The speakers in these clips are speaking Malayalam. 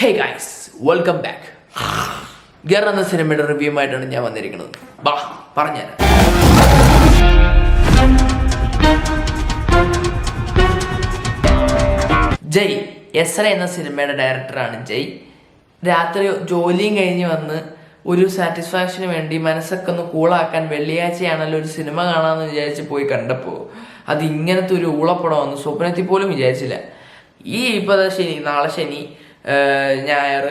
ഹേ ഗൈസ്, വെൽക്കം ബാക്ക്. ഗർ എന്ന സിനിമയുടെ റിവ്യൂ ആയിട്ടാണ് ഞാൻ വന്നിരിക്കുന്നത്. ബാ പറഞ്ഞുതരാം. ജയ് എസ്ര എന്ന സിനിമയുടെ ഡയറക്ടറാണ് ജയ്. രാത്രി ജോലിയും കഴിഞ്ഞ് വന്ന് ഒരു സാറ്റിസ്ഫാക്ഷന് വേണ്ടി മനസ്സൊക്കെ ഒന്ന് കൂളാക്കാൻ വെള്ളിയാഴ്ചയാണല്ലോ ഒരു സിനിമ കാണാമെന്ന് വിചാരിച്ച് പോയി കണ്ടപ്പോൾ അത് ഇങ്ങനത്തെ ഒരു ഊളപ്പടമെന്ന് സ്വപ്നത്തിൽ പോലും വിചാരിച്ചില്ല. ഇപ്പോൾ ശനി, നാളെ ശനി, ഞായർ,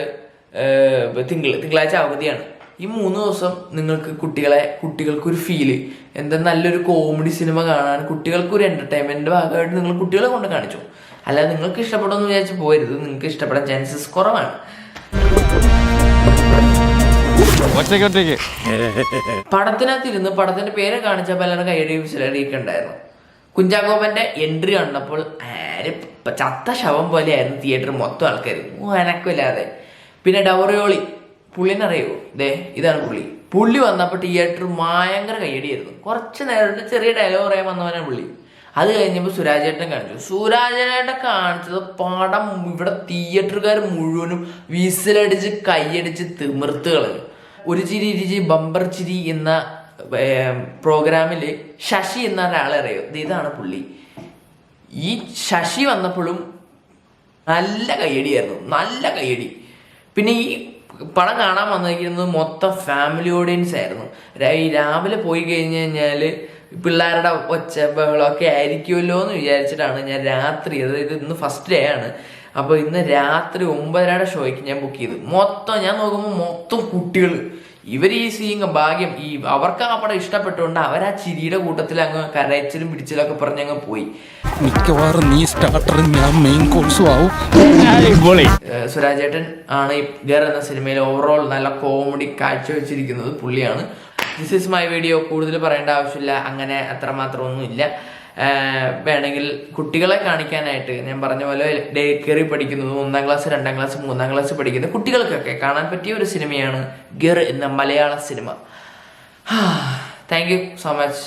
തിങ്കളാഴ്ച അവധിയാണ്. ഈ 3 ദിവസം നിങ്ങൾക്ക് കുട്ടികൾക്കൊരു ഫീല്, എന്താ നല്ലൊരു കോമഡി സിനിമ കാണാൻ, കുട്ടികൾക്കൊരു എൻ്റർടൈൻമെൻറ്റിൻ്റെ ഭാഗമായിട്ട് നിങ്ങൾ കുട്ടികളെ കൊണ്ട് കാണിച്ചു. അല്ലാതെ നിങ്ങൾക്ക് ഇഷ്ടപ്പെടുമെന്ന് വിചാരിച്ച് പോരുത്. നിങ്ങൾക്ക് ഇഷ്ടപ്പെടാൻ ചാൻസസ് കുറവാണ്. പടത്തിനകത്തിരുന്ന് പടത്തിന്റെ പേര് കാണിച്ച പലരും കൈയടിയൊക്കെ ഉണ്ടായിരുന്നു. കുഞ്ചാക്കോപ്പന്റെ എൻട്രി കണ്ടപ്പോൾ ചത്ത ശവം പോലെയായിരുന്നു തിയേറ്റർ മൊത്തം ആൾക്കാർ, അനക്കമില്ലാതെ. പിന്നെ ഡവറിയോളി, പുള്ളിനറിയോ? ഇതാണ് പുള്ളി വന്നപ്പോൾ തിയേറ്റർ ഭയങ്കര കൈയടിയായിരുന്നു. കുറച്ച് നേരത്തെ ചെറിയ ഡയലോഗ് പറയാൻ വന്നവനാണ് പുള്ളി. അത് കഴിഞ്ഞപ്പോൾ സുരാജേട്ടൻ കാണിച്ചത് പടം ഇവിടെ തിയേറ്ററുകാർ മുഴുവനും വീസിലടിച്ച് കൈയടിച്ച് തിമിർത്ത് കളഞ്ഞു. ഒരു ചിരി ഇരുചി ബമ്പർ ചിരി എന്ന പ്രോഗ്രാമില് ശശി എന്ന ഒരാളെ അറിയോ? ഇതാണ് പുള്ളി. ഈ ശശി വന്നപ്പോഴും നല്ല കയ്യടിയായിരുന്നു, നല്ല കയ്യടി. പിന്നെ ഈ പടം കാണാൻ വന്നിരിക്കുന്നത് മൊത്തം ഫാമിലി ഓഡിയൻസ് ആയിരുന്നു. ഈ രാവിലെ പോയി കഴിഞ്ഞ് കഴിഞ്ഞാൽ പിള്ളേരുടെ ഒച്ച ബഹളമൊക്കെ ആയിരിക്കുമല്ലോ എന്ന് വിചാരിച്ചിട്ടാണ് ഞാൻ രാത്രി, അതായത് ഇന്ന് ഫസ്റ്റ് ഡേ ആണ്, അപ്പോൾ ഇന്ന് രാത്രി 9:30 ഷോയ്ക്ക് ഞാൻ ബുക്ക് ചെയ്തു. ഞാൻ നോക്കുമ്പോൾ മൊത്തം കുട്ടികൾ. ഇവർ ഈ സീങ് ഭാഗ്യം, അവർക്ക് ആ പടം ഇഷ്ടപ്പെട്ടുകൊണ്ട് അവരാ ചിരിയുടെ കൂട്ടത്തിൽ അങ്ങ് കരച്ചിലും പിടിച്ചിലൊക്കെ പറഞ്ഞങ്ങ് പോയി. മിക്കവാറും നീ സ്റ്റാർട്ടറും ഞാൻ മെയിൻ കോഴ്സും ആവും. സുരാജേട്ടൻ ആണ് ഈ ഗർ എന്ന സിനിമയിൽ ഓവറോൾ നല്ല കോമഡി കാഴ്ചവെച്ചിരിക്കുന്നത് പുള്ളിയാണ്. This is my video. കൂടുതൽ പറയേണ്ട ആവശ്യമില്ല, അങ്ങനെ അത്രമാത്രം ഒന്നുമില്ല. വേണമെങ്കിൽ കുട്ടികളെ കാണിക്കാനായിട്ട് ഞാൻ പറഞ്ഞ പോലെ ഡേ കയറി പഠിക്കുന്നത് 1ാം ക്ലാസ്, 2ാം ക്ലാസ്, 3ാം ക്ലാസ് പഠിക്കുന്ന കുട്ടികൾക്കൊക്കെ കാണാൻ പറ്റിയ ഒരു സിനിമയാണ് ഗർ എന്ന മലയാള cinema. Thank you so much.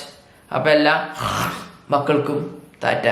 അപ്പം എല്ലാ മക്കൾക്കും ടാറ്റ.